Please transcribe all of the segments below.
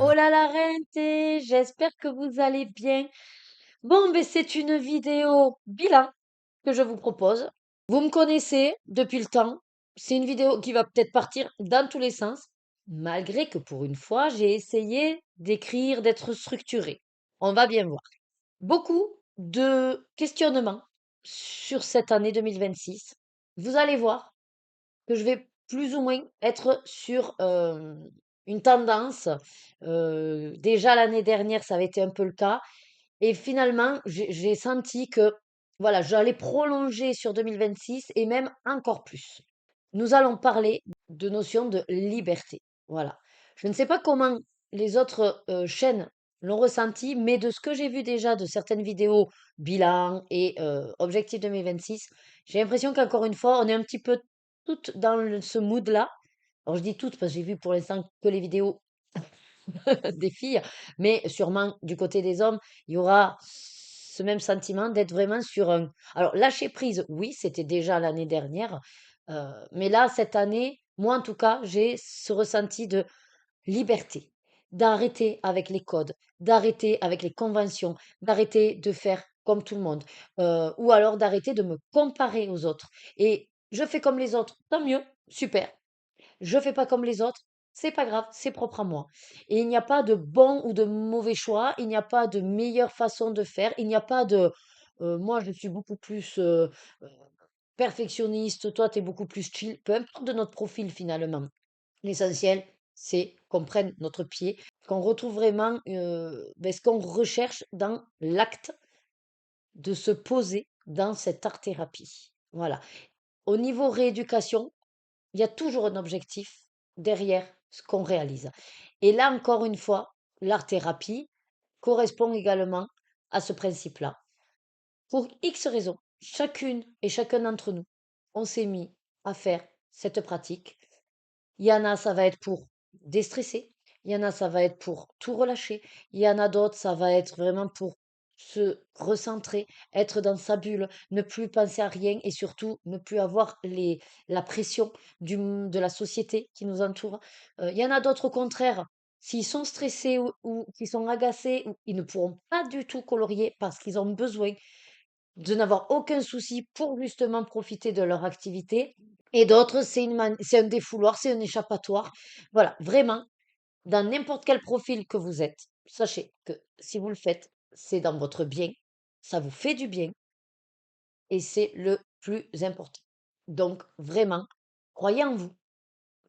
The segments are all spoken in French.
Hola la gente, j'espère que vous allez bien. Bon, ben c'est une vidéo bilan que je vous propose. Vous me connaissez depuis le temps. C'est une vidéo qui va peut-être partir dans tous les sens, malgré que pour une fois, j'ai essayé d'écrire, d'être structuré. On va bien voir. Beaucoup de questionnements sur cette année 2026. Vous allez voir que je vais plus ou moins être sur une tendance. Déjà l'année dernière, ça avait été un peu le cas. Et finalement, j'ai senti que voilà, j'allais prolonger sur 2026 et même encore plus. Nous allons parler de notion de liberté. Voilà. Je ne sais pas comment les autres chaînes l'ont ressenti, mais de ce que j'ai vu déjà de certaines vidéos bilan et objectif 2026, j'ai l'impression qu'encore une fois, on est un petit peu toutes dans ce mood-là. Alors je dis toutes parce que j'ai vu pour l'instant que les vidéos des filles, mais sûrement du côté des hommes, il y aura ce même sentiment d'être vraiment sur un... Alors, lâcher prise, oui, c'était déjà l'année dernière, mais là, cette année, moi en tout cas, j'ai ce ressenti de liberté, d'arrêter avec les codes, d'arrêter avec les conventions, d'arrêter de faire comme tout le monde, ou alors d'arrêter de me comparer aux autres. Et je fais comme les autres, tant mieux, super. Je fais pas comme les autres, c'est pas grave, c'est propre à moi. Et il n'y a pas de bon ou de mauvais choix, il n'y a pas de meilleure façon de faire, il n'y a pas de moi je suis beaucoup plus euh, perfectionniste, toi tu es beaucoup plus chill, peu importe de notre profil finalement. L'essentiel, c'est qu'on prenne notre pied, qu'on retrouve vraiment ce qu'on recherche dans l'acte de se poser dans cette art-thérapie. Voilà. Au niveau rééducation, il y a toujours un objectif derrière ce qu'on réalise. Et là, encore une fois, l'art-thérapie correspond également à ce principe-là. Pour X raisons, chacune et chacun d'entre nous, on s'est mis à faire cette pratique. Il y en a, ça va être pour déstresser. Il y en a, ça va être pour tout relâcher. Il y en a d'autres, ça va être vraiment pour se recentrer, être dans sa bulle, ne plus penser à rien et surtout ne plus avoir la pression de la société qui nous entoure. Il y en a d'autres, au contraire, s'ils sont stressés ou qui sont agacés, ils ne pourront pas du tout colorier parce qu'ils ont besoin de n'avoir aucun souci pour justement profiter de leur activité. Et d'autres, c'est un défouloir, c'est un échappatoire. Voilà, vraiment, dans n'importe quel profil que vous êtes, sachez que si vous le faites, c'est dans votre bien, ça vous fait du bien et c'est le plus important. Donc, vraiment, croyez en vous,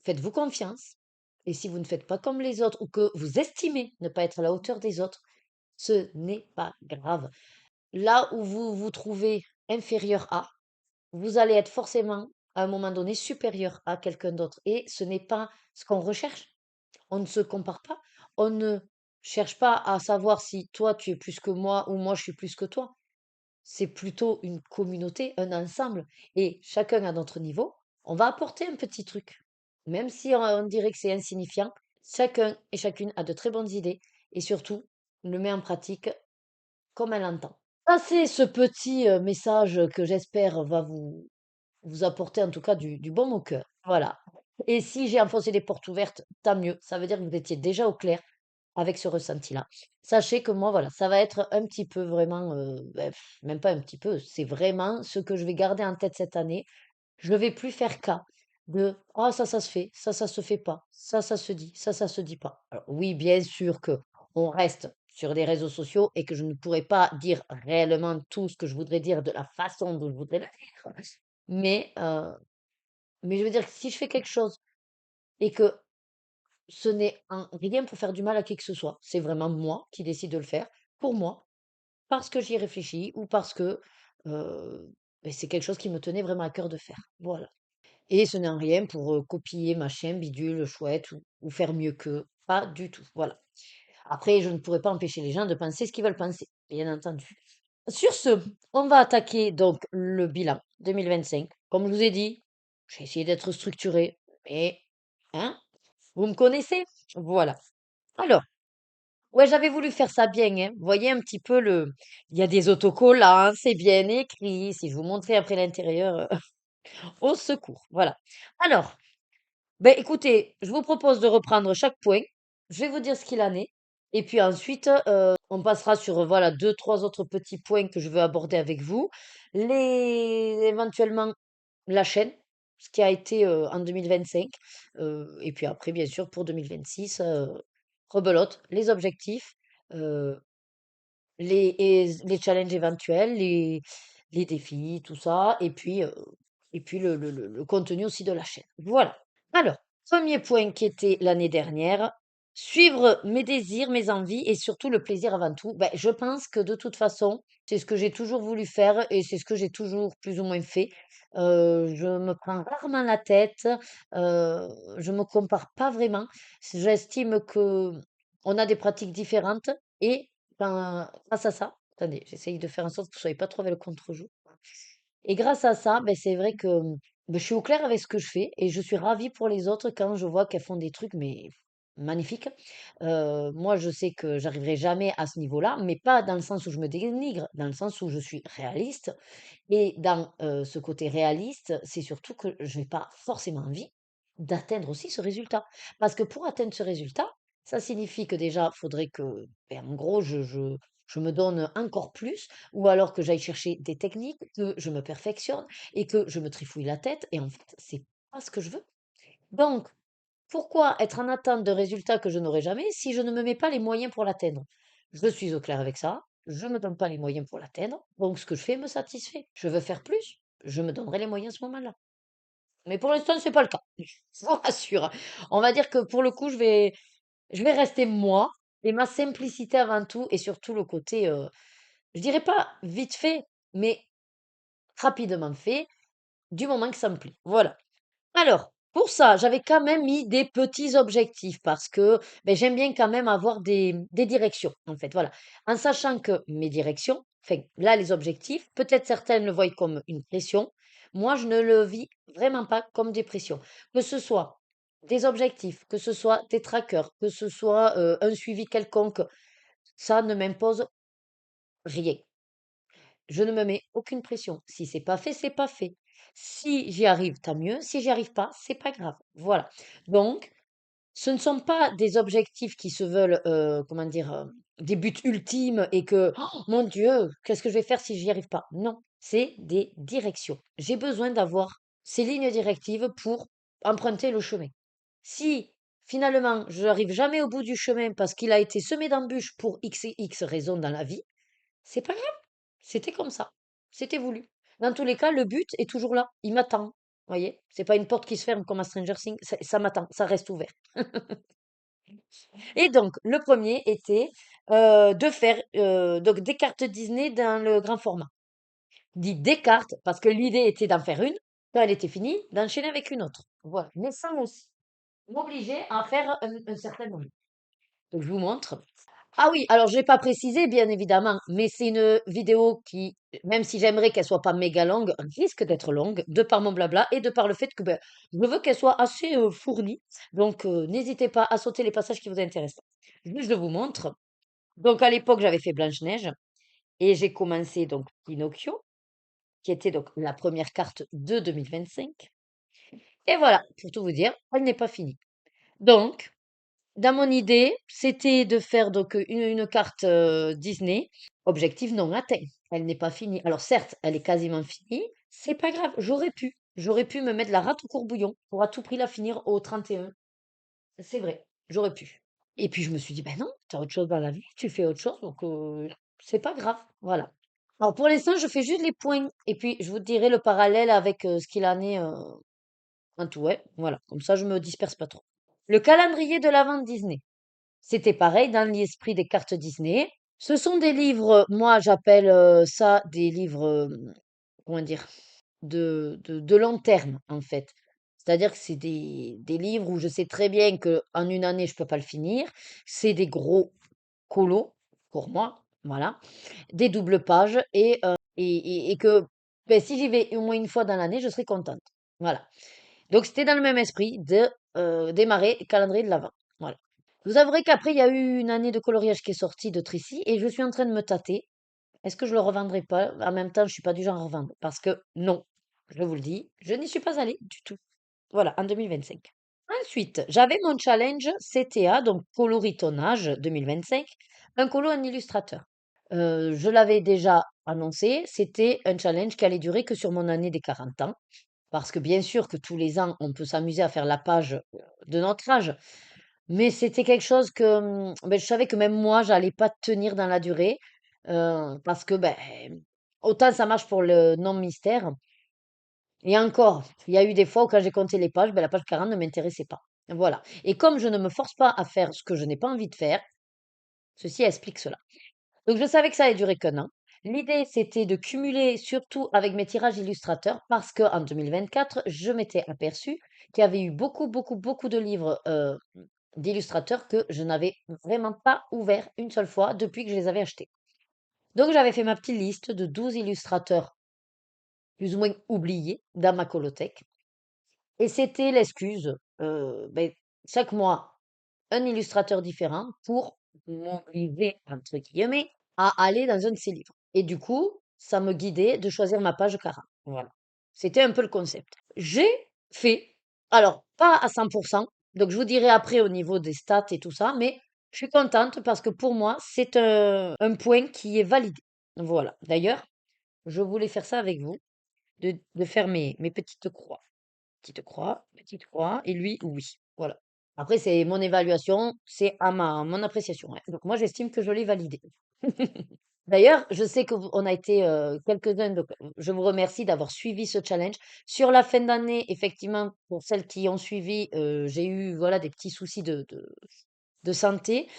faites-vous confiance. Et si vous ne faites pas comme les autres ou que vous estimez ne pas être à la hauteur des autres, ce n'est pas grave. Là où vous vous trouvez inférieur à, vous allez être forcément, à un moment donné, supérieur à quelqu'un d'autre. Et ce n'est pas ce qu'on recherche. On ne se compare pas. On ne cherche pas à savoir si toi tu es plus que moi ou moi je suis plus que toi. C'est plutôt une communauté, un ensemble. Et chacun à notre niveau, on va apporter un petit truc. Même si on dirait que c'est insignifiant, chacun et chacune a de très bonnes idées et surtout le met en pratique comme elle entend. Ça, c'est ce petit message que j'espère va vous apporter en tout cas du baume au cœur. Voilà. Et si j'ai enfoncé des portes ouvertes, tant mieux. Ça veut dire que vous étiez déjà au clair avec ce ressenti-là. Sachez que moi, voilà, ça va être un petit peu vraiment, même pas un petit peu, c'est vraiment ce que je vais garder en tête cette année. Je ne vais plus faire cas de ah ça se fait, ça se fait pas, ça se dit, ça se dit pas. Alors oui, bien sûr que on reste sur des réseaux sociaux et que je ne pourrai pas dire réellement tout ce que je voudrais dire de la façon dont je voudrais le dire. Mais, euh, mais je veux dire que si je fais quelque chose et que ce n'est en rien pour faire du mal à qui que ce soit, c'est vraiment moi qui décide de le faire, pour moi, parce que j'y ai réfléchi ou parce que c'est quelque chose qui me tenait vraiment à cœur de faire. Voilà. Et ce n'est en rien pour copier machin, bidule, chouette ou faire mieux qu'eux. Pas du tout. Voilà. Après, je ne pourrais pas empêcher les gens de penser ce qu'ils veulent penser, bien entendu. Sur ce, on va attaquer donc le bilan 2025. Comme je vous ai dit, j'ai essayé d'être structuré, mais hein, vous me connaissez? Voilà. Alors, ouais, j'avais voulu faire ça bien, hein. Vous voyez un petit peu le... Il y a des autocollants, c'est bien écrit. Si je vous montrais après l'intérieur, au secours. Voilà. Alors, ben écoutez, je vous propose de reprendre chaque point je vais vous dire ce qu'il en est. Et puis ensuite, on passera sur voilà deux, trois autres petits points que je veux aborder avec vous. Éventuellement la chaîne, ce qui a été en 2025. Et puis après, bien sûr, pour 2026, rebelote, les objectifs, euh, les challenges éventuels, les défis, tout ça. Et puis le contenu aussi de la chaîne. Voilà. Alors, premier point qui était l'année dernière, suivre mes désirs, mes envies et surtout le plaisir avant tout. Ben, je pense que de toute façon, c'est ce que j'ai toujours voulu faire et c'est ce que j'ai toujours plus ou moins fait. Je me prends rarement la tête, je me compare pas vraiment. J'estime que on a des pratiques différentes et grâce à ça, attendez, j'essaye de faire en sorte que vous soyez pas trop avec le contre-jour. Et grâce à ça, ben, c'est vrai que ben, je suis au clair avec ce que je fais et je suis ravie pour les autres quand je vois qu'elles font des trucs mais magnifiques. Moi, je sais que j'arriverai jamais à ce niveau-là, mais pas dans le sens où je me dénigre, dans le sens où je suis réaliste. Et dans ce côté réaliste, c'est surtout que je n'ai pas forcément envie d'atteindre aussi ce résultat. Parce que pour atteindre ce résultat, ça signifie que déjà, il faudrait que, ben, en gros, je me donne encore plus, ou alors que j'aille chercher des techniques, que je me perfectionne et que je me trifouille la tête. Et en fait, c'est pas ce que je veux. Donc, pourquoi être en attente de résultats que je n'aurai jamais si je ne me mets pas les moyens pour l'atteindre? Je suis au clair avec ça, je ne me donne pas les moyens pour l'atteindre, donc ce que je fais me satisfait. Je veux faire plus, je me donnerai les moyens à ce moment-là. Mais pour l'instant, c'est pas le cas. Je vous rassure. On va dire que pour le coup, je vais rester moi et ma simplicité avant tout et surtout le côté, je dirais pas vite fait, mais rapidement fait, du moment que ça me plaît. Voilà. Alors, pour ça, j'avais quand même mis des petits objectifs parce que ben, j'aime bien quand même avoir des directions, en fait. Voilà. En sachant que mes directions, enfin, là, les objectifs, peut-être certaines le voient comme une pression. Moi, je ne le vis vraiment pas comme des pressions. Que ce soit des objectifs, que ce soit des trackers, que ce soit un suivi quelconque, ça ne m'impose rien. Je ne me mets aucune pression. Si c'est pas fait, c'est pas fait. Si j'y arrive, tant mieux. Si j'y arrive pas, c'est pas grave. Voilà. Donc, ce ne sont pas des objectifs qui se veulent, comment dire, des buts ultimes et que, oh mon Dieu, qu'est-ce que je vais faire si j'y arrive pas? Non, c'est des directions. J'ai besoin d'avoir ces lignes directives pour emprunter le chemin. Si finalement je n'arrive jamais au bout du chemin parce qu'il a été semé d'embûches pour X et X raisons dans la vie, c'est pas grave. C'était comme ça. C'était voulu. Dans tous les cas, le but est toujours là. Il m'attend. Voyez? C'est pas une porte qui se ferme comme à Stranger Things. Ça m'attend. Ça reste ouvert. Et donc, le premier était de faire donc des cartes Disney dans le grand format. Dit des cartes parce que l'idée était d'en faire une. Quand elle était finie, d'enchaîner avec une autre. Voilà. Mais sans aussi m'obliger à faire un certain nombre. Donc, je vous montre. Ah oui, alors je l'ai pas précisé, bien évidemment, mais c'est une vidéo qui, même si j'aimerais qu'elle soit pas méga longue, risque d'être longue, de par mon blabla et de par le fait que ben, je veux qu'elle soit assez fournie. Donc, n'hésitez pas à sauter les passages qui vous intéressent. Juste, je vous montre. Donc, à l'époque, j'avais fait Blanche-Neige et j'ai commencé donc Pinocchio, qui était donc la première carte de 2025. Et voilà, pour tout vous dire, elle n'est pas finie. Donc, dans mon idée, c'était de faire donc une carte Disney. Objectif non atteint. Elle n'est pas finie. Alors certes, elle est quasiment finie. C'est pas grave. J'aurais pu me mettre la rate au courbouillon pour à tout prix la finir au 31. C'est vrai. J'aurais pu. Et puis je me suis dit, ben non, tu as autre chose dans la vie. Tu fais autre chose. Donc c'est pas grave. Voilà. Alors pour l'instant, je fais juste les points. Et puis je vous dirai le parallèle avec ce qu'il en est en tout. Ouais. Voilà. Comme ça, je me disperse pas trop. Le calendrier de l'avant Disney. C'était pareil dans l'esprit des cartes Disney. Ce sont des livres, moi j'appelle ça des livres, comment dire, de long terme en fait. C'est-à-dire que c'est des livres où je sais très bien que en une année je peux pas le finir. C'est des gros colos pour moi, voilà, des doubles pages et que ben, si j'y vais au moins une fois dans l'année, je serai contente. Voilà. Donc c'était dans le même esprit de démarrer le calendrier de l'Avent. Voilà. Je vous avouerai qu'après, il y a eu une année de coloriage qui est sortie de Tricy et je suis en train de me tâter. Est-ce que je le revendrai pas? En même temps, je suis pas du genre à revendre parce que non, je vous le dis, je n'y suis pas allée du tout. Voilà, en 2025. Ensuite, j'avais mon challenge CTA, donc coloritonnage 2025, un colo en illustrateur. Je l'avais déjà annoncé, c'était un challenge qui allait durer que sur mon année des 40 ans, parce que bien sûr que tous les ans, on peut s'amuser à faire la page de notre âge, mais c'était quelque chose que ben, je savais que même moi, j'allais pas tenir dans la durée, parce que ben, autant ça marche pour le non-mystère, et encore, il y a eu des fois où quand j'ai compté les pages, ben, la page 40 ne m'intéressait pas. Voilà. Et comme je ne me force pas à faire ce que je n'ai pas envie de faire, ceci explique cela. Donc je savais que ça allait durer qu'un an. L'idée, c'était de cumuler surtout avec mes tirages illustrateurs parce qu'en 2024, je m'étais aperçue qu'il y avait eu beaucoup, beaucoup, beaucoup de livres d'illustrateurs que je n'avais vraiment pas ouvert une seule fois depuis que je les avais achetés. Donc j'avais fait ma petite liste de 12 illustrateurs plus ou moins oubliés dans ma colothèque. Et c'était l'excuse, ben, chaque mois, un illustrateur différent pour m'obliger, entre guillemets, à aller dans un de ses livres. Et du coup, ça me guidait de choisir ma page 40. Voilà. C'était un peu le concept. J'ai fait, alors pas à 100%, donc je vous dirai après au niveau des stats et tout ça, mais je suis contente parce que pour moi, c'est un point qui est validé. Voilà. D'ailleurs, je voulais faire ça avec vous, de faire mes petites croix. Petite croix, et lui, oui. Voilà. Après, c'est mon évaluation, c'est à mon appréciation, hein. Donc, moi, j'estime que je l'ai validé. D'ailleurs, je sais qu'on a été quelques-uns, donc je vous remercie d'avoir suivi ce challenge. Sur la fin d'année, effectivement, pour celles qui ont suivi, j'ai eu voilà, des petits soucis de santé.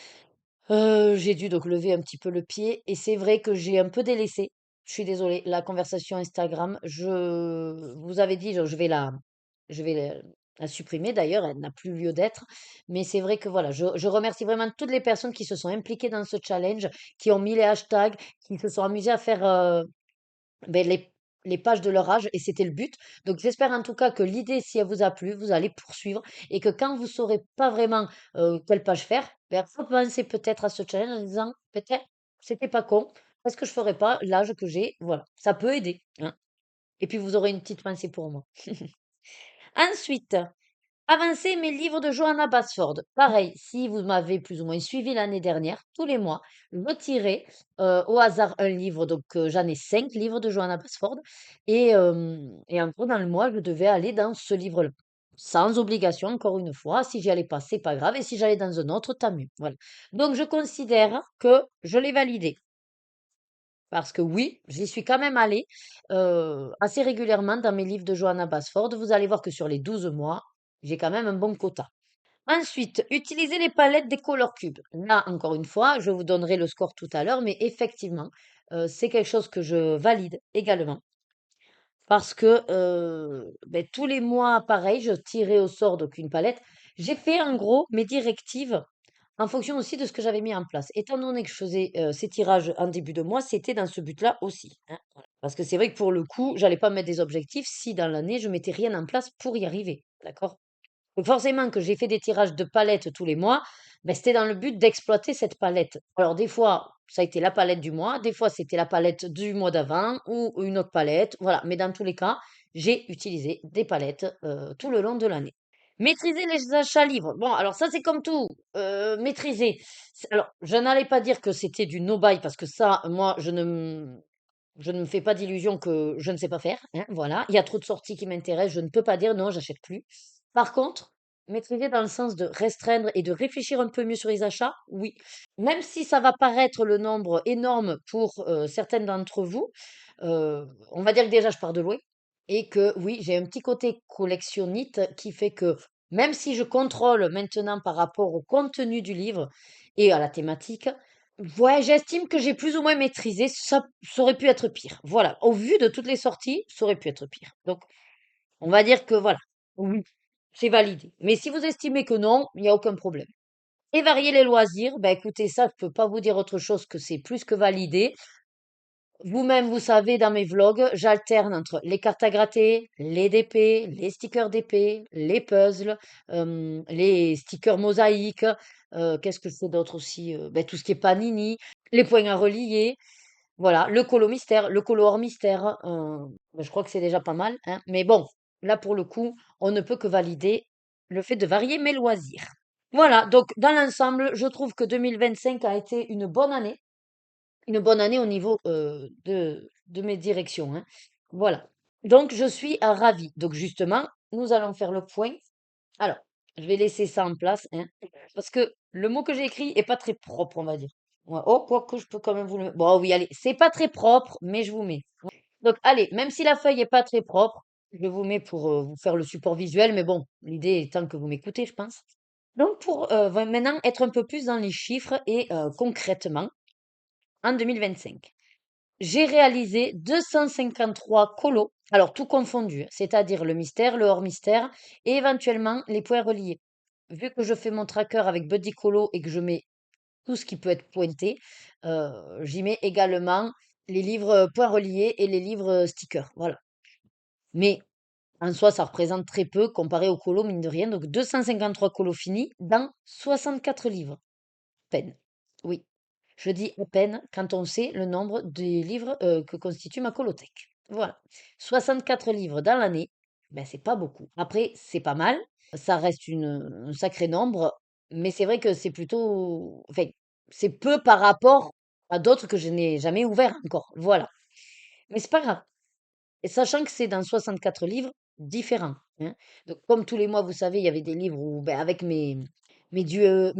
J'ai dû donc lever un petit peu le pied et c'est vrai que j'ai un peu délaissé. Je suis désolée, la conversation Instagram, je vous avais dit, je vais la supprimer d'ailleurs, elle n'a plus lieu d'être. Mais c'est vrai que voilà, je remercie vraiment toutes les personnes qui se sont impliquées dans ce challenge, qui ont mis les hashtags, qui se sont amusées à faire ben, les pages de leur âge et c'était le but. Donc j'espère en tout cas que l'idée, si elle vous a plu, vous allez poursuivre et que quand vous saurez pas vraiment quelle page faire, ben, repensez peut-être à ce challenge en disant peut-être c'était pas con, est-ce que je ferais pas l'âge que j'ai? Voilà, ça peut aider, hein. Et puis vous aurez une petite pensée pour moi. Ensuite, avancer mes livres de Johanna Basford. Pareil, si vous m'avez plus ou moins suivi l'année dernière, tous les mois, je tirais au hasard un livre. Donc, j'en ai 5 livres de Johanna Basford. Et en gros, dans le mois, je devais aller dans ce livre-là. Sans obligation, encore une fois. Si j'y allais pas, c'est pas grave. Et si j'allais dans un autre, tant mieux. Voilà. Donc, je considère que je l'ai validé. Parce que oui, j'y suis quand même allée assez régulièrement dans mes livres de Johanna Basford. Vous allez voir que sur les 12 mois, j'ai quand même un bon quota. Ensuite, utilisez les palettes des Color Cubes. Là, encore une fois, je vous donnerai le score tout à l'heure, mais effectivement, c'est quelque chose que je valide également. Parce que ben, tous les mois, pareil, je tirais au sort donc une palette. J'ai fait en gros mes directives en fonction aussi de ce que j'avais mis en place. Étant donné que je faisais ces tirages en début de mois, c'était dans ce but-là aussi, hein. Parce que c'est vrai que pour le coup, j'allais pas mettre des objectifs si dans l'année, je mettais rien en place pour y arriver. D'accord? Donc forcément que j'ai fait des tirages de palettes tous les mois, ben, c'était dans le but d'exploiter cette palette. Alors des fois, ça a été la palette du mois, des fois c'était la palette du mois d'avant ou une autre palette, voilà. Mais dans tous les cas, j'ai utilisé des palettes tout le long de l'année. Maîtriser les achats livres. Bon, alors ça c'est comme tout, maîtriser. Alors, je n'allais pas dire que c'était du no-buy parce que ça, moi, je ne me fais pas d'illusions que je ne sais pas faire, hein, voilà. Il y a trop de sorties qui m'intéressent, je ne peux pas dire non, j'achète plus. Par contre, maîtriser dans le sens de restreindre et de réfléchir un peu mieux sur les achats, oui. Même si ça va paraître le nombre énorme pour certaines d'entre vous, on va dire que déjà je pars de loin et que oui, j'ai un petit côté collectionnite qui fait que même si je contrôle maintenant par rapport au contenu du livre et à la thématique, ouais, j'estime que j'ai plus ou moins maîtrisé. Ça aurait pu être pire. Voilà. Au vu de toutes les sorties, ça aurait pu être pire. Donc, on va dire que voilà. Oui, c'est validé. Mais si vous estimez que non, il n'y a aucun problème. Et varier les loisirs, bah écoutez, ça, je peux pas vous dire autre chose que c'est plus que validé. Vous-même, vous savez, dans mes vlogs, j'alterne entre les cartes à gratter, les DP, les stickers d'épée, les puzzles, les stickers mosaïques. Qu'est-ce que je fais d'autre aussi? Ben, tout ce qui est panini, les points à relier. Voilà, le colo mystère, le colo hors mystère. Ben, je crois que c'est déjà pas mal, hein. Mais bon, là, pour le coup, on ne peut que valider. le fait de varier mes loisirs. Voilà, donc dans l'ensemble, je trouve que 2025 a été une bonne année au niveau de mes directions, hein. Voilà. Donc, je suis ravie. Donc, justement, nous allons faire le point. Alors, je vais laisser ça en place, hein, parce que le mot que j'ai écrit est pas très propre, on va dire. Ouais, oh, quoique je peux quand même vous le... Bon, oui, allez, c'est pas très propre, mais je vous mets. Donc, allez, même si la feuille est pas très propre, je vous mets pour vous faire le support visuel, mais bon, l'idée étant que vous m'écoutez, je pense. Donc, pour maintenant être un peu plus dans les chiffres et concrètement, en 2025, j'ai réalisé 253 colos, alors tout confondu, hein, c'est-à-dire le mystère, le hors-mystère et éventuellement les points reliés. Vu que je fais mon tracker avec Buddy Colo et que je mets tout ce qui peut être pointé, j'y mets également les livres points reliés et les livres stickers. Voilà. Mais en soi, ça représente très peu comparé aux colos, mine de rien. Donc 253 colos finis dans 64 livres. Peine. Oui. Je dis à peine quand on sait le nombre des livres que constitue ma colothèque. Voilà. 64 livres dans l'année, ben c'est pas beaucoup. Après, c'est pas mal. Ça reste un sacré nombre, mais c'est vrai que c'est plutôt... Enfin, c'est peu par rapport à d'autres que je n'ai jamais ouverts encore. Voilà. Mais c'est pas grave. Et sachant que c'est dans 64 livres différents, hein. Donc, comme tous les mois, vous savez, il y avait des livres où, ben, avec mes duos,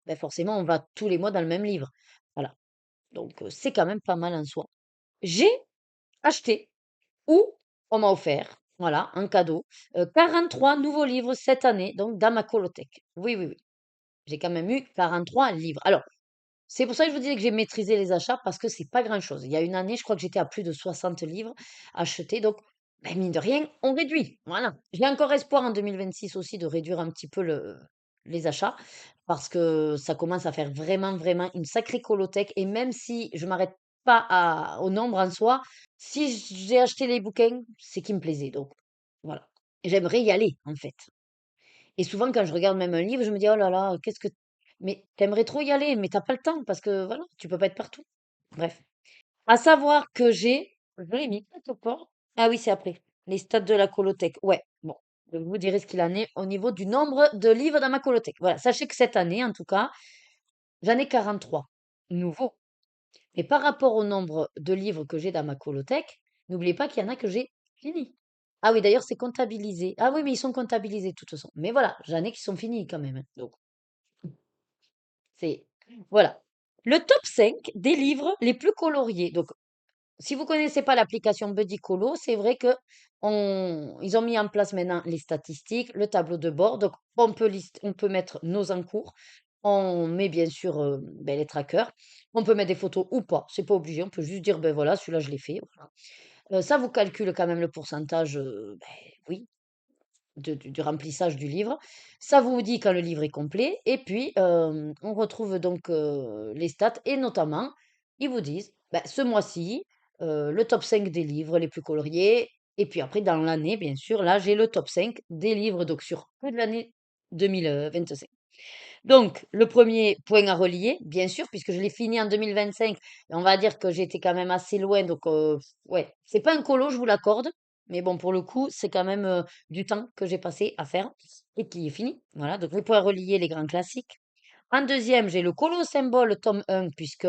ben, forcément, on va tous les mois dans le même livre. Voilà. Donc, c'est quand même pas mal en soi. J'ai acheté ou on m'a offert, voilà, un cadeau, 43 nouveaux livres cette année, donc dans ma colothèque. Oui, oui, oui. J'ai quand même eu 43 livres. Alors, c'est pour ça que je vous disais que j'ai maîtrisé les achats parce que c'est pas grand-chose. Il y a une année, je crois que j'étais à plus de 60 livres achetés. Donc, ben, mine de rien, on réduit. Voilà. J'ai encore espoir en 2026 aussi de réduire un petit peu les achats parce que ça commence à faire vraiment, vraiment une sacrée colothèque. Et même si je m'arrête pas au nombre en soi, si j'ai acheté les bouquins, c'est qu'ils me plaisaient. Donc, voilà. J'aimerais y aller, en fait. Et souvent, quand je regarde même un livre, je me dis: «Oh là là, qu'est-ce que» mais t'aimerais trop y aller, mais t'as pas le temps parce que voilà, tu peux pas être partout. Bref. À savoir que je l'ai mis quelque part. Ah oui, c'est après. Les stats de la colothèque. Ouais, bon, je vous dirai ce qu'il en est au niveau du nombre de livres dans ma colothèque. Voilà, sachez que cette année, en tout cas, j'en ai 43 nouveaux. Mais par rapport au nombre de livres que j'ai dans ma colothèque, n'oubliez pas qu'il y en a que j'ai finis. Ah oui, d'ailleurs, c'est comptabilisé. Ah oui, mais ils sont comptabilisés de toute façon. Mais voilà, j'en ai qui sont finis quand même, hein. Donc, c'est... Voilà. Le top 5 des livres les plus coloriés. Donc, si vous connaissez pas l'application Buddy Colo, c'est vrai que ils ont mis en place maintenant les statistiques, le tableau de bord. Donc, on peut mettre nos encours. On met bien sûr ben, les trackers. On peut mettre des photos ou pas. C'est pas obligé. On peut juste dire, ben voilà, celui-là, je l'ai fait. Voilà. Ça vous calcule quand même le pourcentage, ben, oui, du remplissage du livre. Ça vous dit quand le livre est complet. Et puis, on retrouve donc les stats et notamment, ils vous disent, bah, ce mois-ci, le top 5 des livres les plus coloriés. Et puis après, dans l'année, bien sûr, là, j'ai le top 5 des livres donc sur toute l'année 2025. Donc, le premier point à relier, bien sûr, puisque je l'ai fini en 2025, et on va dire que j'étais quand même assez loin. Donc, ouais, c'est pas un colo, je vous l'accorde. Mais bon, pour le coup, c'est quand même du temps que j'ai passé à faire et qui est fini. Voilà, donc les points reliés, les grands classiques. En deuxième, j'ai le colo symbole tome 1, puisque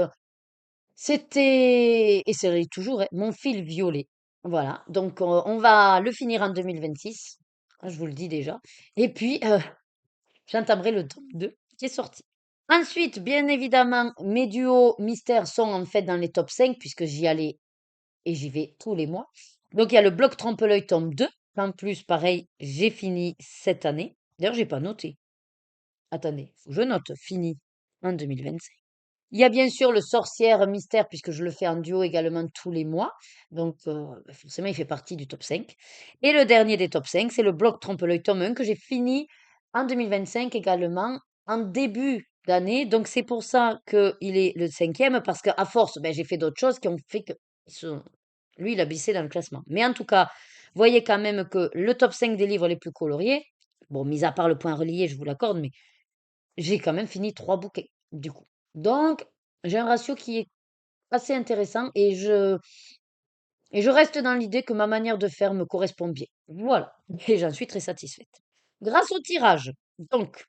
c'était, et c'est toujours, hein, mon fil violet. Voilà, donc on va le finir en 2026. Je vous le dis déjà. Et puis, j'entamerai le tome 2 qui est sorti. Ensuite, bien évidemment, mes duos mystères sont en fait dans les top 5 puisque j'y allais et j'y vais tous les mois. Donc il y a le bloc trompe-l'œil tome 2. En plus, pareil, j'ai fini cette année. D'ailleurs, j'ai pas noté. Attendez, faut que je note fini en 2025. Il y a bien sûr le sorcière mystère puisque je le fais en duo également tous les mois. Donc bah, forcément, il fait partie du top 5. Et le dernier des top 5, c'est le bloc trompe-l'œil tome 1 que j'ai fini en 2025 également en début d'année. Donc c'est pour ça qu'il est le cinquième parce qu'à force, ben, j'ai fait d'autres choses qui ont fait que lui, il a baissé dans le classement. Mais en tout cas, voyez quand même que le top 5 des livres les plus coloriés, bon, mis à part le point relié, je vous l'accorde, mais j'ai quand même fini 3 bouquets, du coup. Donc, j'ai un ratio qui est assez intéressant et je reste dans l'idée que ma manière de faire me correspond bien. Voilà. Et j'en suis très satisfaite. grâce au tirage. Donc,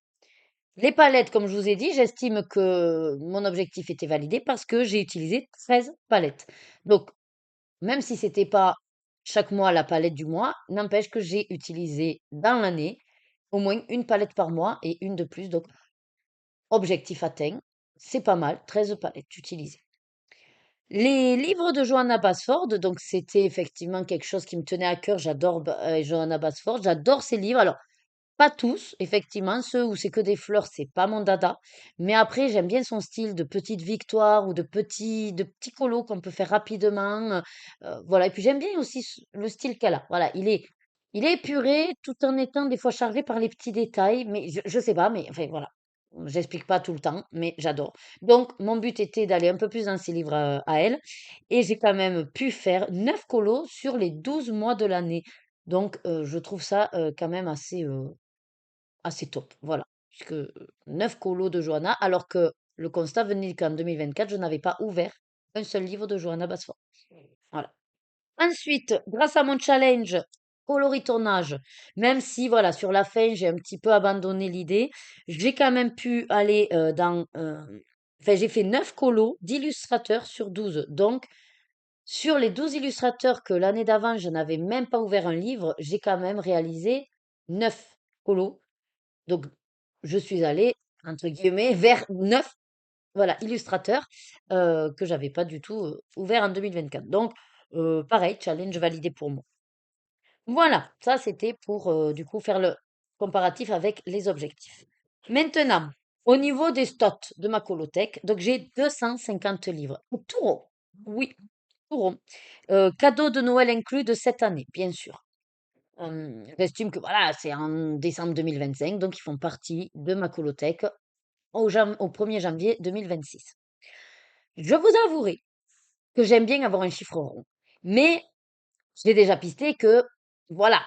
les palettes, comme je vous ai dit, j'estime que mon objectif était validé parce que j'ai utilisé 13 palettes. Donc, même si c'était pas chaque mois la palette du mois, n'empêche que j'ai utilisé dans l'année au moins une palette par mois et une de plus. Donc, objectif atteint, c'est pas mal, 13 palettes utilisées. Les livres de Johanna Basford, donc c'était effectivement quelque chose qui me tenait à cœur. J'adore Johanna Basford, j'adore ses livres. Alors, pas tous, effectivement, ceux où c'est que des fleurs, c'est pas mon dada. Mais après, j'aime bien son style de petite victoire ou de petits colos qu'on peut faire rapidement. Voilà. Et puis j'aime bien aussi le style qu'elle a. Voilà, il est épuré tout en étant des fois chargé par les petits détails. Mais je sais pas, mais enfin voilà. J'explique pas tout le temps, mais j'adore. Donc, mon but était d'aller un peu plus dans ses livres à elle. Et j'ai quand même pu faire 9 colos sur les 12 mois de l'année. Donc, je trouve ça quand même assez top, voilà. Puisque 9 colos de Johanna, alors que le constat venait qu'en 2024, je n'avais pas ouvert un seul livre de Johanna Basford. Voilà. Ensuite, grâce à mon challenge coloris-tournage, même si, voilà, sur la fin, j'ai un petit peu abandonné l'idée, j'ai quand même pu aller enfin, j'ai fait 9 colos d'illustrateurs sur 12. Donc, sur les 12 illustrateurs que l'année d'avant, je n'avais même pas ouvert un livre, j'ai quand même réalisé 9 colos. Donc, je suis allée, entre guillemets, vers 9, voilà, illustrateurs que j'avais pas du tout ouvert en 2024. Donc, pareil, challenge validé pour moi. Voilà, ça c'était pour du coup faire le comparatif avec les objectifs. Maintenant, au niveau des stats de ma colothèque, donc j'ai 250 livres. Tout rond. Oui, tout rond. Cadeau de Noël inclus de cette année, bien sûr. J'estime que voilà, c'est en décembre 2025, donc ils font partie de ma colothèque au 1er janvier 2026. Je vous avouerai que j'aime bien avoir un chiffre rond, mais j'ai déjà pisté que voilà,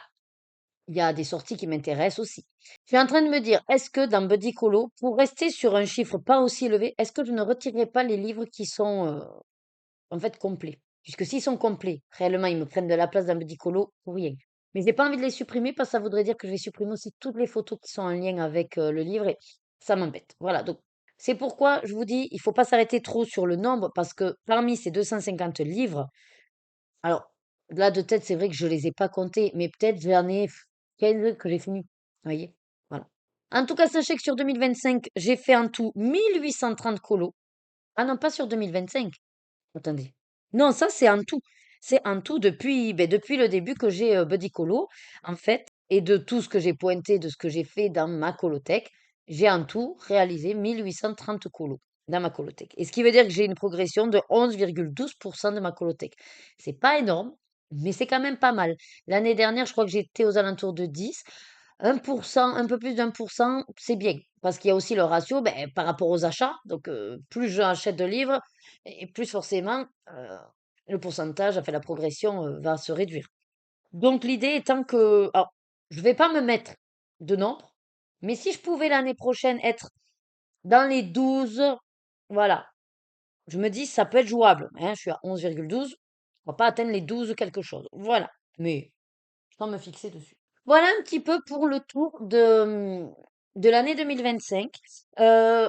il y a des sorties qui m'intéressent aussi. Je suis en train de me dire, est-ce que dans Buddy Colo, pour rester sur un chiffre pas aussi élevé, est-ce que je ne retirerai pas les livres qui sont en fait complets? Puisque s'ils sont complets, réellement, ils me prennent de la place dans Buddy Colo pour rien. Mais j'ai pas envie de les supprimer parce que ça voudrait dire que je vais supprimer aussi toutes les photos qui sont en lien avec le livre et ça m'embête. Voilà, donc c'est pourquoi je vous dis, il faut pas s'arrêter trop sur le nombre parce que parmi ces 250 livres, alors là de tête, c'est vrai que je les ai pas comptés, mais peut-être j'en ai 15 que j'ai fini. Vous voyez? Voilà. En tout cas, sachez que sur 2025, j'ai fait en tout 1830 colos. Ah non, pas sur 2025. Attendez. Non, ça, c'est en tout. C'est en tout depuis le début que j'ai Buddy Colo, en fait, et de tout ce que j'ai pointé, de ce que j'ai fait dans ma colothèque, j'ai en tout réalisé 1830 colos dans ma colothèque. Et ce qui veut dire que j'ai une progression de 11,12% de ma colothèque. C'est pas énorme, mais c'est quand même pas mal. L'année dernière, je crois que j'étais aux alentours de 10. 1%, un peu plus d'1%, c'est bien. Parce qu'il y a aussi le ratio par rapport aux achats. Donc, plus j'achète de livres, et plus forcément, le pourcentage, enfin la progression, va se réduire. Donc l'idée étant que alors, je vais pas me mettre de nombre, mais si je pouvais l'année prochaine être dans les 12, voilà, je me dis ça peut être jouable, hein, je suis à 11,12, on va pas atteindre les 12 quelque chose. Voilà, mais sans me fixer dessus. Voilà un petit peu pour le tour de l'année 2025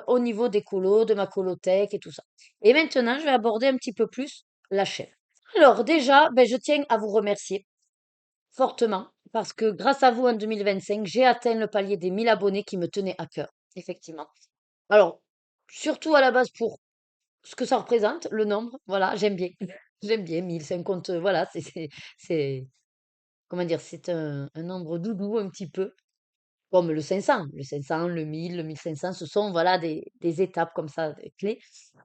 au niveau des colos, de ma colothèque et tout ça. Et maintenant, je vais aborder un petit peu plus la chaîne. Alors déjà, je tiens à vous remercier fortement parce que grâce à vous en 2025, j'ai atteint le palier des 1000 abonnés qui me tenait à cœur, effectivement. Alors, surtout à la base pour ce que ça représente, le nombre, voilà, j'aime bien. J'aime bien 1000, c'est un compte, voilà, c'est, comment dire, c'est un nombre doudou un petit peu. Comme le 500. Le 500, le 1000, le 1500, ce sont voilà des étapes comme ça, des clés.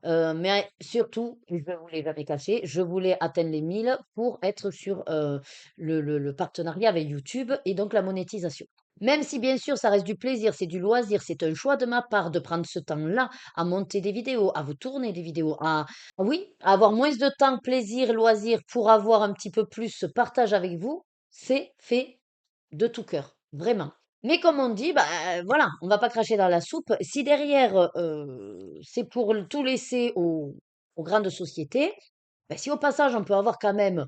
Mais surtout, je ne vous l'ai jamais caché, je voulais atteindre les 1000 pour être sur le partenariat avec YouTube et donc la monétisation. Même si bien sûr ça reste du plaisir, c'est du loisir, c'est un choix de ma part de prendre ce temps-là à monter des vidéos, à vous tourner des vidéos, oui, à avoir moins de temps, plaisir, loisir pour avoir un petit peu plus ce partage avec vous, c'est fait de tout cœur, vraiment. Mais comme on dit, voilà, on va pas cracher dans la soupe. Si derrière, c'est pour tout laisser aux grandes sociétés, si au passage on peut avoir quand même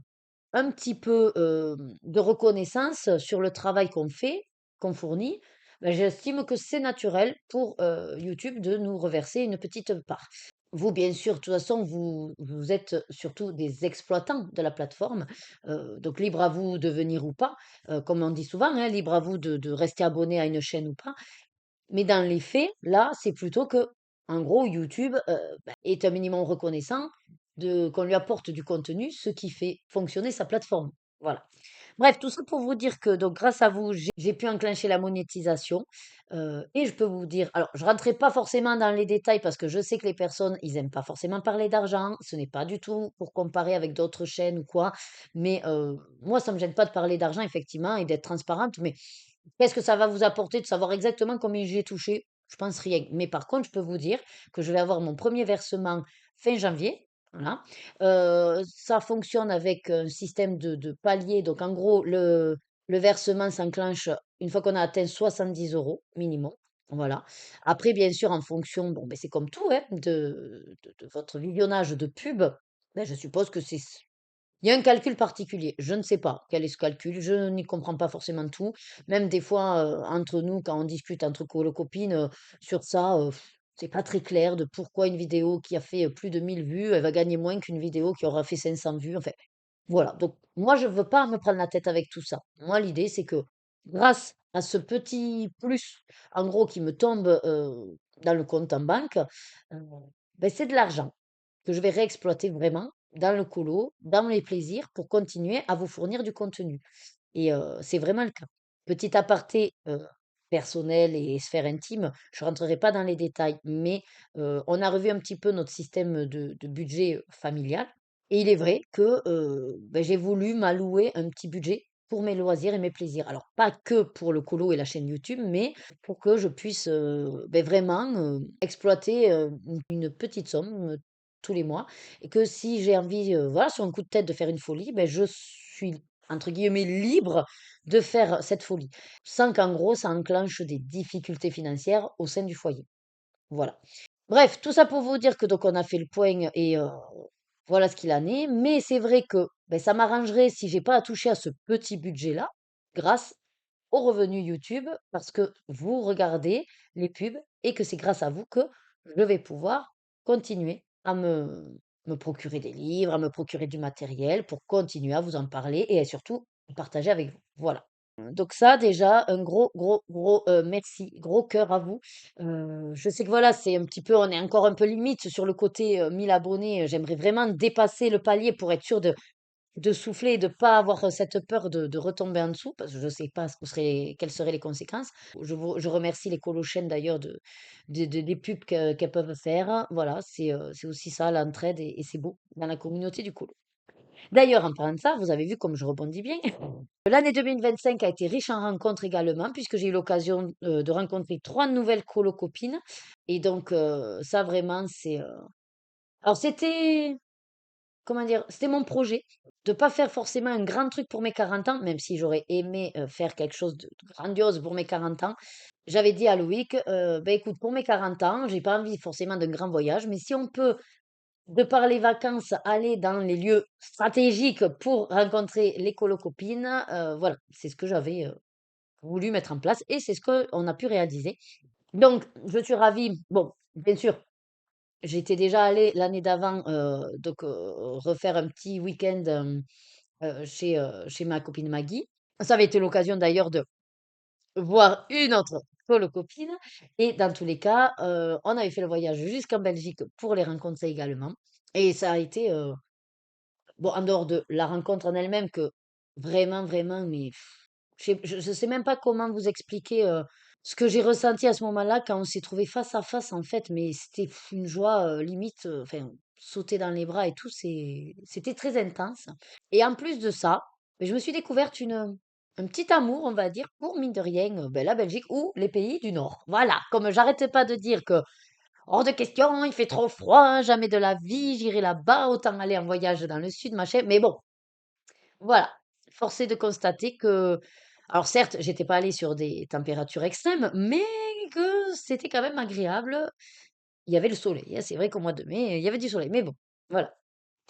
un petit peu de reconnaissance sur le travail qu'on fait, qu'on fournit, bah, j'estime que c'est naturel pour YouTube de nous reverser une petite part. Vous, bien sûr, de toute façon, vous êtes surtout des exploitants de la plateforme, donc libre à vous de venir ou pas, comme on dit souvent, hein, libre à vous de rester abonné à une chaîne ou pas. Mais dans les faits, là, c'est plutôt que, en gros, YouTube est un minimum reconnaissant de qu'on lui apporte du contenu, ce qui fait fonctionner sa plateforme. Voilà. Bref, tout ça pour vous dire que donc grâce à vous, j'ai pu enclencher la monétisation et je peux vous dire, alors je rentrerai pas forcément dans les détails parce que je sais que les personnes, ils aiment pas forcément parler d'argent. Ce n'est pas du tout pour comparer avec d'autres chaînes ou quoi. Mais moi, ça me gêne pas de parler d'argent effectivement et d'être transparente. Mais qu'est-ce que ça va vous apporter de savoir exactement combien j'ai touché? Je pense rien. Mais par contre, je peux vous dire que je vais avoir mon premier versement fin janvier. Voilà. Ça fonctionne avec un système de palier. Donc, en gros, le versement s'enclenche une fois qu'on a atteint 70 euros minimum. Voilà. Après, bien sûr, en fonction, bon, ben, c'est comme tout, hein, de votre visionnage de pub, ben, je suppose que c'est il y a un calcul particulier. Je ne sais pas quel est ce calcul. Je n'y comprends pas forcément tout. Même des fois, entre nous, quand on discute entre copines, sur ça, c'est pas très clair de pourquoi une vidéo qui a fait plus de 1000 vues, elle va gagner moins qu'une vidéo qui aura fait 500 vues. Enfin, voilà. Donc, moi, je veux pas me prendre la tête avec tout ça. Moi, l'idée, c'est que grâce à ce petit plus, en gros, qui me tombe dans le compte en banque, ben, c'est de l'argent que je vais réexploiter vraiment dans le colo, dans les plaisirs, pour continuer à vous fournir du contenu. Et c'est vraiment le cas. Petit aparté personnel et sphère intime, je ne rentrerai pas dans les détails, mais on a revu un petit peu notre système de budget familial. Et il est vrai que ben, j'ai voulu m'allouer un petit budget pour mes loisirs et mes plaisirs. Alors, pas que pour le colo et la chaîne YouTube, mais pour que je puisse ben, vraiment exploiter une petite somme tous les mois. Et que si j'ai envie, voilà, sur un coup de tête de faire une folie, ben, je suis, entre guillemets, libre de faire cette folie, sans qu'en gros, ça enclenche des difficultés financières au sein du foyer. Voilà. Bref, tout ça pour vous dire que donc on a fait le point et voilà ce qu'il en est. Mais c'est vrai que ben, ça m'arrangerait si j'ai pas à toucher à ce petit budget-là, grâce aux revenus YouTube, parce que vous regardez les pubs et que c'est grâce à vous que je vais pouvoir continuer à me procurer des livres, à me procurer du matériel pour continuer à vous en parler et surtout partager avec vous. Voilà. Donc ça déjà, un gros, gros, gros merci, gros cœur à vous. Je sais que voilà, c'est un petit peu, on est encore un peu limite sur le côté 1000 abonnés. J'aimerais vraiment dépasser le palier pour être sûr de souffler et de pas avoir cette peur de retomber en dessous, parce que je sais pas quelles seraient les conséquences. Je remercie les colochènes d'ailleurs des pubs qu'elles peuvent faire. Voilà, c'est aussi ça, l'entraide, et c'est beau dans la communauté du colo. D'ailleurs, en parlant de ça, vous avez vu comme je rebondis bien. L'année 2025 a été riche en rencontres également, puisque j'ai eu l'occasion de rencontrer 3 nouvelles copines. Et donc, ça vraiment, Alors, comment dire, c'était mon projet de pas faire forcément un grand truc pour mes 40 ans, même si j'aurais aimé faire quelque chose de grandiose pour mes 40 ans. J'avais dit à Loïc, ben écoute, pour mes 40 ans, j'ai pas envie forcément d'un grand voyage, mais si on peut, de par les vacances, aller dans les lieux stratégiques pour rencontrer les copines, voilà, c'est ce que j'avais voulu mettre en place et c'est ce qu'on a pu réaliser. Donc, je suis ravie. Bon, bien sûr, j'étais déjà allée l'année d'avant, donc refaire un petit week-end, chez ma copine Maggie. Ça avait été l'occasion d'ailleurs de voir une autre copine et dans tous les cas, on avait fait le voyage jusqu'en Belgique pour les rencontrer également et ça a été, bon, en dehors de la rencontre en elle-même que vraiment, vraiment, mais je sais même pas comment vous expliquer, ce que j'ai ressenti à ce moment-là quand on s'est trouvé face à face, en fait, mais c'était une joie, limite, enfin, sauter dans les bras et tout, c'était très intense et en plus de ça, beh, je me suis découverte un petit amour, on va dire, pour mine de rien, beh, la Belgique ou les pays du Nord. Voilà, comme j'arrête pas de dire que hors de question, il fait trop froid, jamais de la vie, j'irai là-bas, autant aller en voyage dans le sud, machin. Mais bon, voilà, force est de constater que, alors certes, j'étais pas allée sur des températures extrêmes, mais que c'était quand même agréable. Il y avait le soleil, hein, c'est vrai qu'au mois de mai, il y avait du soleil, mais bon, voilà.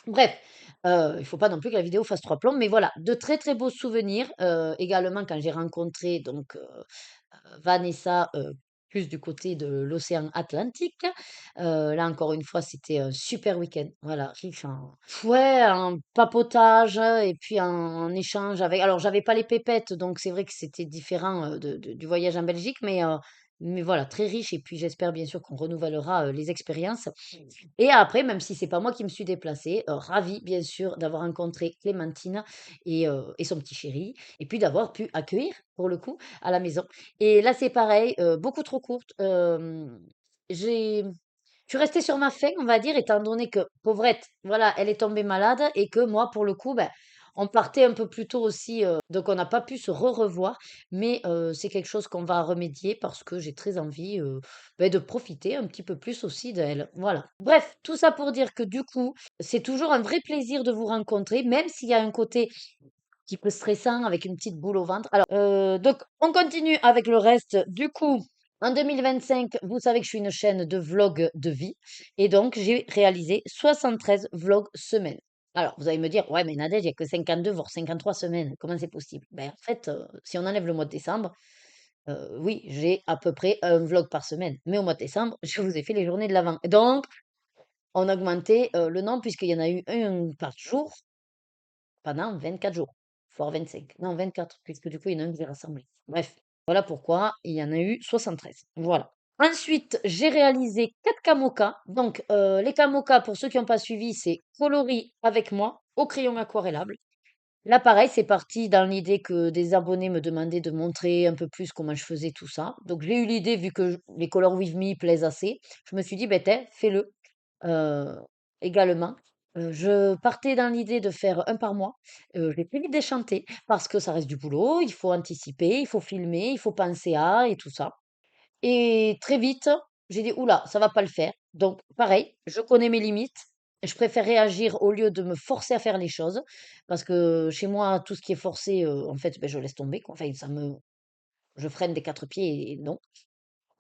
Bref, il faut pas non plus que la vidéo fasse 3 plombs, mais voilà, de très, très beaux souvenirs, également quand j'ai rencontré donc Vanessa, plus du côté de l'océan Atlantique. Là encore une fois, c'était un super week-end, voilà, riche en ouais, en papotage et puis en échange avec alors j'avais pas les pépettes, donc c'est vrai que c'était différent, de du voyage en Belgique, mais voilà, très riche et puis j'espère bien sûr qu'on renouvellera, les expériences. Et après, même si c'est pas moi qui me suis déplacée, ravie bien sûr d'avoir rencontré Clémentine et son petit chéri et puis d'avoir pu accueillir, pour le coup, à la maison. Et là, c'est pareil, beaucoup trop courte, j'ai je suis restée sur ma faim, on va dire, étant donné que, pauvrette, voilà, elle est tombée malade et que moi, pour le coup, ben, on partait un peu plus tôt aussi, donc on n'a pas pu se revoir. Mais c'est quelque chose qu'on va remédier parce que j'ai très envie, beh, de profiter un petit peu plus aussi d'elle. Voilà. Bref, tout ça pour dire que du coup, c'est toujours un vrai plaisir de vous rencontrer, même s'il y a un côté petit peu stressant avec une petite boule au ventre. Alors, donc on continue avec le reste. Du coup, en 2025, vous savez que je suis une chaîne de vlogs de vie et donc j'ai réalisé 73 vlogs semaine. Alors, vous allez me dire, ouais, mais Nadège, il n'y a que 52 voire 53 semaines. Comment c'est possible? Ben, en fait, si on enlève le mois de décembre, oui, j'ai à peu près un vlog par semaine. Mais au mois de décembre, je vous ai fait les journées de l'Avent. Donc, on a augmenté le nombre puisqu'il y en a eu un par jour pendant 24 jours, voire 25. Non, 24, puisque du coup, il y en a un que j'ai rassemblé. Bref, voilà pourquoi il y en a eu 73. Voilà. Ensuite, j'ai réalisé 4 kamoka. Donc, les kamoka, pour ceux qui n'ont pas suivi, c'est coloris avec moi au crayon aquarellable. Là, pareil, c'est parti dans l'idée que des abonnés me demandaient de montrer un peu plus comment je faisais tout ça. Donc, j'ai eu l'idée, vu que les Color With Me plaisent assez, je me suis dit, ben, fais-le euh, également. Je partais dans l'idée de faire un par mois. J'ai très vite déchanté parce que ça reste du boulot, il faut anticiper, il faut filmer, il faut penser à et tout ça. Et très vite, j'ai dit: «Ouh là, ça va pas le faire». Donc pareil, je connais mes limites. Je préfère réagir au lieu de me forcer à faire les choses parce que chez moi, tout ce qui est forcé, en fait, beh, je laisse tomber, quoi. Enfin, je freine des 4 pieds et non.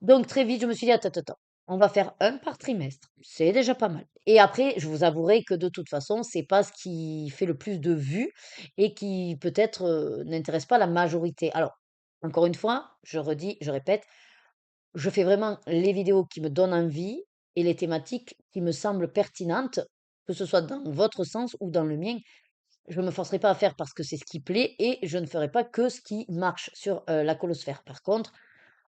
Donc très vite, je me suis dit: «Attends, attends, attends, on va faire un par trimestre, c'est déjà pas mal». Et après, je vous avouerai que de toute façon, c'est pas ce qui fait le plus de vues et qui peut-être, n'intéresse pas la majorité. Alors, encore une fois, je redis, je répète, je fais vraiment les vidéos qui me donnent envie et les thématiques qui me semblent pertinentes, que ce soit dans votre sens ou dans le mien. Je ne me forcerai pas à faire parce que c'est ce qui plaît et je ne ferai pas que ce qui marche sur, la colosphère. Par contre,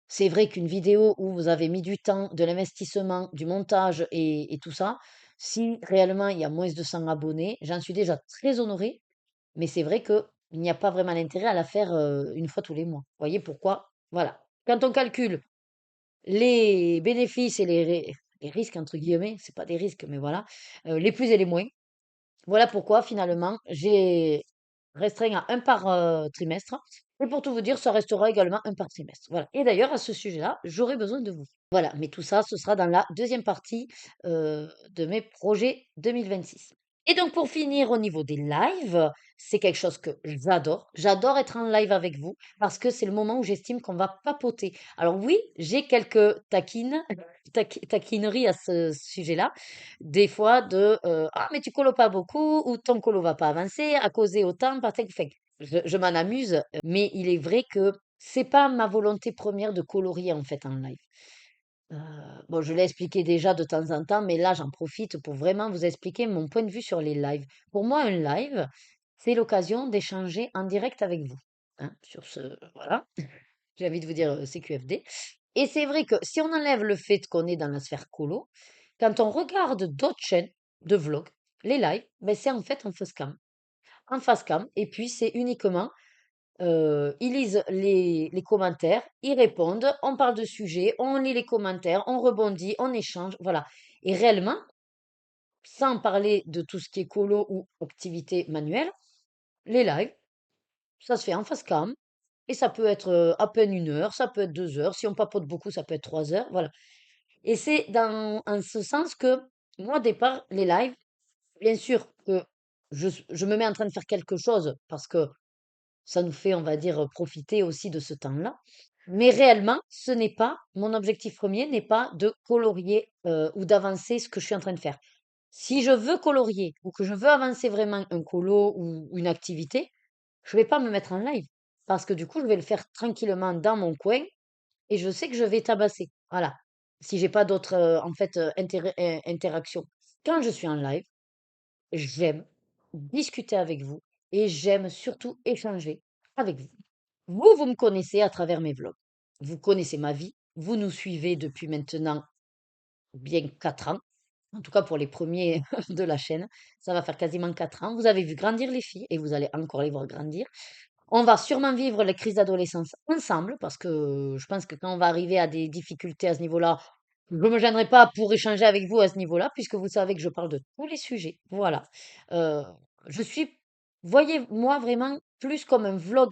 c'est vrai qu'une vidéo où vous avez mis du temps, de l'investissement, du montage et tout ça, si réellement il y a moins de 100 abonnés, j'en suis déjà très honorée, mais c'est vrai qu'il n'y a pas vraiment l'intérêt à la faire, une fois tous les mois. Vous voyez pourquoi? Voilà. Quand on calcule les bénéfices et les «risques» entre guillemets, c'est pas des risques, mais voilà, les plus et les moins. Voilà pourquoi finalement j'ai restreint à un par, trimestre et pour tout vous dire, ça restera également un par trimestre. Voilà et d'ailleurs à ce sujet-là, j'aurai besoin de vous. Voilà, mais tout ça, ce sera dans la deuxième partie, de mes projets 2026. Et donc pour finir au niveau des lives, c'est quelque chose que j'adore. J'adore être en live avec vous parce que c'est le moment où j'estime qu'on va papoter. Alors oui, j'ai quelques taquineries à ce sujet-là. Des fois de, «Ah mais tu colos pas beaucoup» ou «Ton colo va pas avancer à causer autant parce que» enfin, je m'en amuse, mais il est vrai que c'est pas ma volonté première de colorier en fait en live. Heu, bon, je l'ai expliqué déjà de temps en temps, mais là, j'en profite pour vraiment vous expliquer mon point de vue sur les lives. Pour moi, un live, c'est l'occasion d'échanger en direct avec vous, hein, sur ce voilà, j'ai envie de vous dire, CQFD. Et c'est vrai que si on enlève le fait qu'on est dans la sphère colo, quand on regarde d'autres chaînes de vlog, les lives, ben c'est en fait en face cam et puis c'est uniquement ils lisent les commentaires, ils répondent, on parle de sujets, on lit les commentaires, on rebondit, on échange, voilà. Et réellement, sans parler de tout ce qui est colo ou activité manuelle, les lives, ça se fait en face cam et ça peut être à peine 1 heure, ça peut être 2 heures. Si on papote beaucoup, ça peut être 3 heures, voilà. Et c'est en ce sens que moi, au départ, les lives, bien sûr que je me mets en train de faire quelque chose parce que ça nous fait, on va dire, profiter aussi de ce temps-là. Mais réellement, ce n'est pas mon objectif premier n'est pas de colorier, ou d'avancer ce que je suis en train de faire. Si je veux colorier ou que je veux avancer vraiment un colo ou une activité, je vais pas me mettre en live parce que du coup, je vais le faire tranquillement dans mon coin et je sais que je vais tabasser. Voilà. Si j'ai pas d'autres en fait interactions. Quand je suis en live, j'aime discuter avec vous et j'aime surtout échanger avec vous. Vous me connaissez à travers mes vlogs. Vous connaissez ma vie. Vous nous suivez depuis maintenant bien 4 ans. En tout cas pour les premiers de la chaîne. Ça va faire quasiment 4 ans. Vous avez vu grandir les filles et vous allez encore les voir grandir. On va sûrement vivre les crises d'adolescence ensemble parce que je pense que quand on va arriver à des difficultés à ce niveau-là, je ne me gênerai pas pour échanger avec vous à ce niveau-là, puisque vous savez que je parle de tous les sujets. Voilà. Euh, je suis, voyez-moi vraiment plus comme un vlog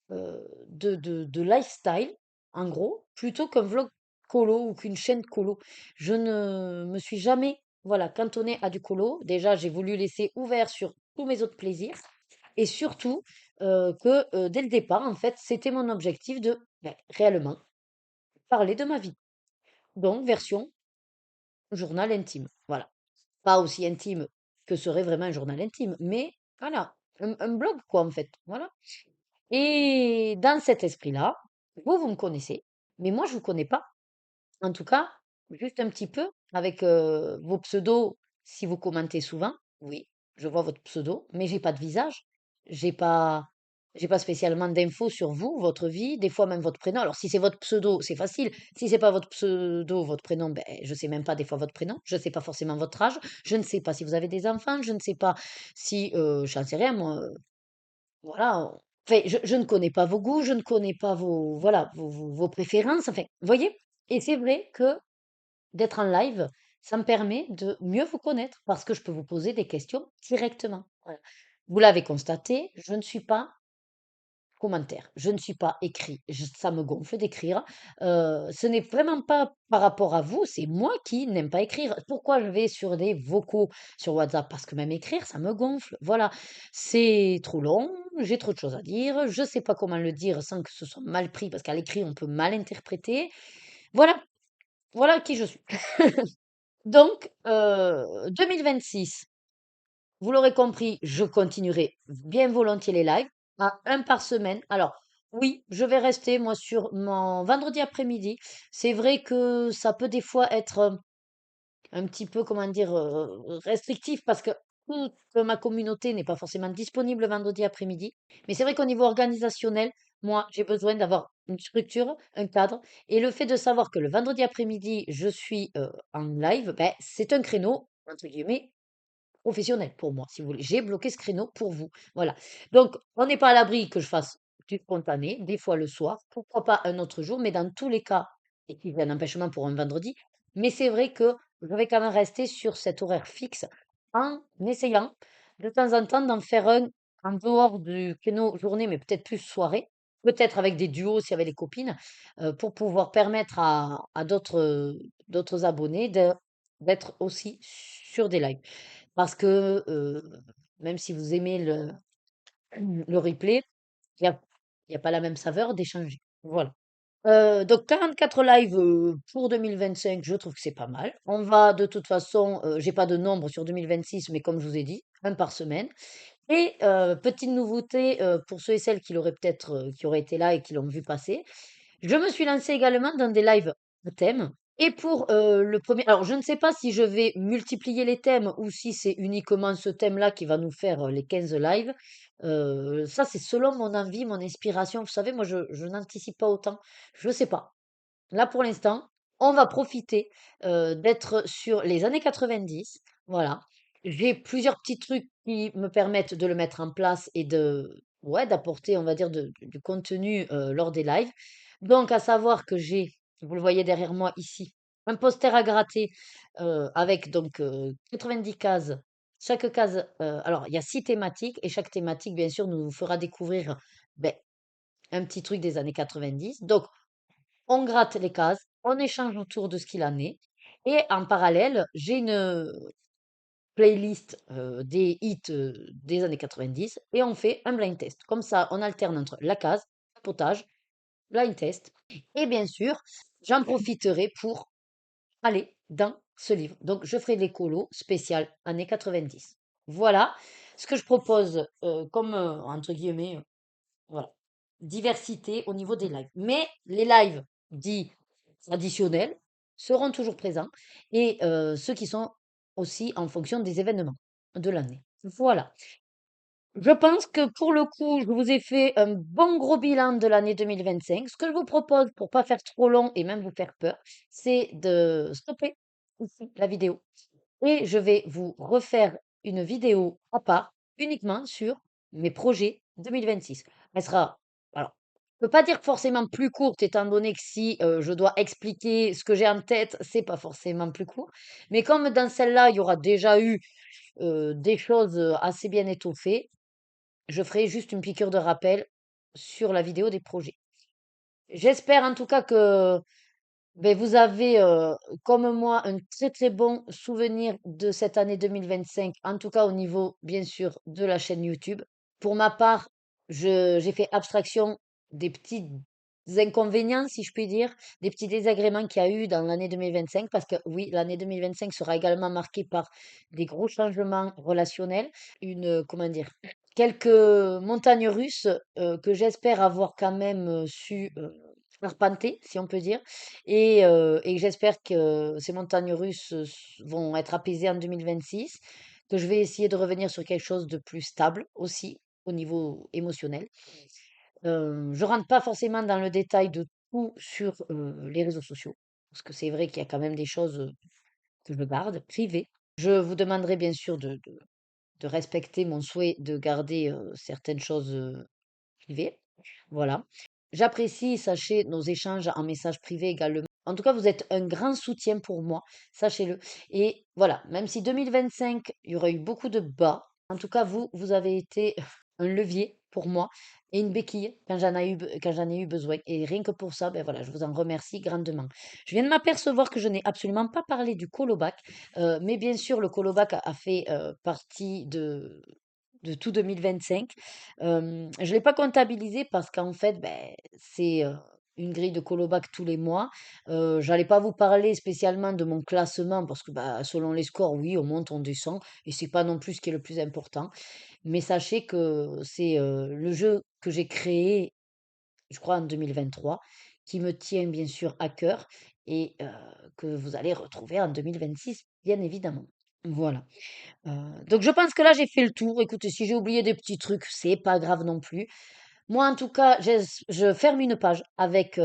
de lifestyle, en gros, plutôt qu'un vlog colo ou qu'une chaîne colo. Je ne me suis jamais, voilà, cantonnée à du colo. Déjà, j'ai voulu laisser ouvert sur tous mes autres plaisirs. Et surtout, que dès le départ, en fait, c'était mon objectif de réellement parler de ma vie. Donc, version journal intime. Voilà. Pas aussi intime que serait vraiment un journal intime, mais voilà, un blog, quoi, en fait. Voilà. Et dans cet esprit-là, vous me connaissez, mais moi, je vous connais pas. En tout cas, juste un petit peu avec vos pseudos, si vous commentez souvent, oui, je vois votre pseudo, mais j'ai pas de visage, j'ai pas, j'ai pas spécialement d'infos sur vous, votre vie, des fois même votre prénom. Alors si c'est votre pseudo, c'est facile. Si c'est pas votre pseudo, votre prénom, ben je sais même pas des fois votre prénom, je sais pas forcément votre âge, je ne sais pas si vous avez des enfants, je ne sais pas si, j'en sais rien moi, voilà. Enfin, je ne connais pas vos goûts, je ne connais pas vos, voilà, vos préférences. Enfin, vous voyez? Et c'est vrai que d'être en live, ça me permet de mieux vous connaître parce que je peux vous poser des questions directement. Voilà. Vous l'avez constaté, je ne suis pas commentaire, je ne suis pas écrit. Ça me gonfle d'écrire. Ce n'est vraiment pas par rapport à vous, c'est moi qui n'aime pas écrire. Pourquoi je vais sur des vocaux sur WhatsApp? Parce que même écrire, ça me gonfle. Voilà, c'est trop long, j'ai trop de choses à dire, je ne sais pas comment le dire sans que ce soit mal pris parce qu'à l'écrit, on peut mal interpréter. Voilà, voilà qui je suis. Donc, 2026, vous l'aurez compris, je continuerai bien volontiers les lives à un par semaine. Alors, oui, je vais rester moi sur mon vendredi après-midi. C'est vrai que ça peut des fois être un petit peu, comment dire, restrictif parce que toute ma communauté n'est pas forcément disponible le vendredi après-midi. Mais c'est vrai qu'au niveau organisationnel, moi, j'ai besoin d'avoir une structure, un cadre. Et le fait de savoir que le vendredi après-midi, je suis en live, ben, c'est un créneau, entre guillemets, professionnel pour moi, si vous voulez. J'ai bloqué ce créneau pour vous. Voilà. Donc, on n'est pas à l'abri que je fasse du spontané, des fois le soir, pourquoi pas un autre jour, mais dans tous les cas, et qu'il y ait un empêchement pour un vendredi, mais c'est vrai que je vais quand même rester sur cet horaire fixe en essayant de temps en temps d'en faire un en dehors du créneau journée, mais peut-être plus soirée, peut-être avec des duos si avec les copines, pour pouvoir permettre à d'autres abonnés d'être aussi sur des lives. Parce que, même si vous aimez le replay, il y a il y a pas la même saveur d'échanger. Voilà. Donc 44 lives, pour 2025, je trouve que c'est pas mal. On va de toute façon, j'ai pas de nombre sur 2026, mais comme je vous ai dit, un par semaine. Et petite nouveauté, pour ceux et celles qui l'auraient peut-être, qui auraient été là et qui l'ont vu passer, je me suis lancée également dans des lives à thème. Et pour le premier, alors je ne sais pas si je vais multiplier les thèmes ou si c'est uniquement ce thème-là qui va nous faire les 15 lives. Ça, c'est selon mon envie, mon inspiration. Vous savez, moi, je n'anticipe pas autant. Je ne sais pas. Là, pour l'instant, on va profiter d'être sur les années 90. Voilà. J'ai plusieurs petits trucs qui me permettent de le mettre en place et ouais, d'apporter, on va dire, du contenu lors des lives. Donc, à savoir que j'ai, vous le voyez derrière moi ici, un poster à gratter avec donc 90 cases. Chaque case, alors il y a 6 thématiques et chaque thématique, bien sûr, nous fera découvrir ben, un petit truc des années 90. Donc, on gratte les cases, on échange autour de ce qu'il en est. Et en parallèle, j'ai une playlist des hits des années 90 et on fait un blind test. Comme ça, on alterne entre la case, le potage, blind test. Et bien sûr, j'en profiterai pour aller dans ce livre. Donc, je ferai des colos spécial années 90. Voilà ce que je propose comme, entre guillemets, voilà, diversité au niveau des lives. Mais les lives dits traditionnels seront toujours présents et ceux qui sont aussi en fonction des événements de l'année. Voilà. Je pense que pour le coup, je vous ai fait un bon gros bilan de l'année 2025. Ce que je vous propose pour pas faire trop long et même vous faire peur, c'est de stopper ici la vidéo et je vais vous refaire une vidéo à part uniquement sur mes projets 2026. Elle sera, alors, je peux pas dire forcément plus courte étant donné que si je dois expliquer ce que j'ai en tête, c'est pas forcément plus court. Mais comme dans celle-là, il y aura déjà eu des choses assez bien étoffées, je ferai juste une piqûre de rappel sur la vidéo des projets. J'espère en tout cas que ben, vous avez, comme moi, un très très bon souvenir de cette année 2025, en tout cas au niveau, bien sûr, de la chaîne YouTube. Pour ma part, j'ai fait abstraction des petits inconvénients, si je puis dire, des petits désagréments qu'il y a eu dans l'année 2025, parce que oui, l'année 2025 sera également marquée par des gros changements relationnels, comment dire, quelques montagnes russes que j'espère avoir quand même su arpenter, si on peut dire. Et j'espère que ces montagnes russes vont être apaisées en 2026, que je vais essayer de revenir sur quelque chose de plus stable aussi au niveau émotionnel. Je rentre pas forcément dans le détail de tout sur les réseaux sociaux, parce que c'est vrai qu'il y a quand même des choses que je garde privées. Je vous demanderai bien sûr de respecter mon souhait de garder certaines choses privées. Voilà. J'apprécie, sachez, nos échanges en message privé également. En tout cas, vous êtes un grand soutien pour moi, sachez-le. Et voilà, même si 2025, il y aurait eu beaucoup de bas, en tout cas, vous avez été un levier pour moi et une béquille quand j'en ai eu besoin. Et rien que pour ça, ben voilà, je vous en remercie grandement. Je viens de m'apercevoir que je n'ai absolument pas parlé du colobac, mais bien sûr, le colobac a fait partie de tout 2025. Je ne l'ai pas comptabilisé parce qu'en fait, ben, c'est une grille de colobac tous les mois. J'allais pas vous parler spécialement de mon classement parce que bah, selon les scores, oui, on monte, on descend et c'est pas non plus ce qui est le plus important. Mais sachez que c'est le jeu que j'ai créé, je crois, en 2023, qui me tient bien sûr à cœur et que vous allez retrouver en 2026, bien évidemment. Voilà. Heu, donc je pense que là, j'ai fait le tour. Écoutez, si j'ai oublié des petits trucs, c'est pas grave non plus. Moi, en tout cas, je ferme une page avec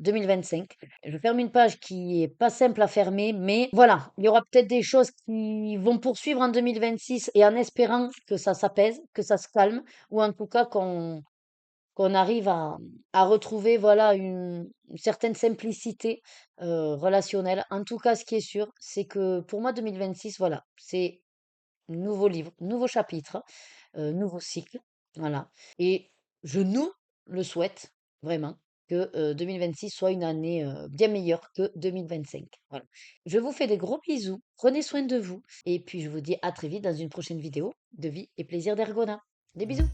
2025. Je ferme une page qui est pas simple à fermer, mais voilà, il y aura peut-être des choses qui vont poursuivre en 2026 et en espérant que ça s'apaise, que ça se calme, ou en tout cas qu'on arrive à retrouver voilà une certaine simplicité relationnelle. En tout cas, ce qui est sûr, c'est que pour moi, 2026, voilà, c'est nouveau livre, nouveau chapitre, nouveau cycle, voilà. Et je nous le souhaite vraiment que 2026 soit une année bien meilleure que 2025. Voilà. Je vous fais des gros bisous, prenez soin de vous, et puis je vous dis à très vite dans une prochaine vidéo de vie et plaisir d'Ergona. Des bisous!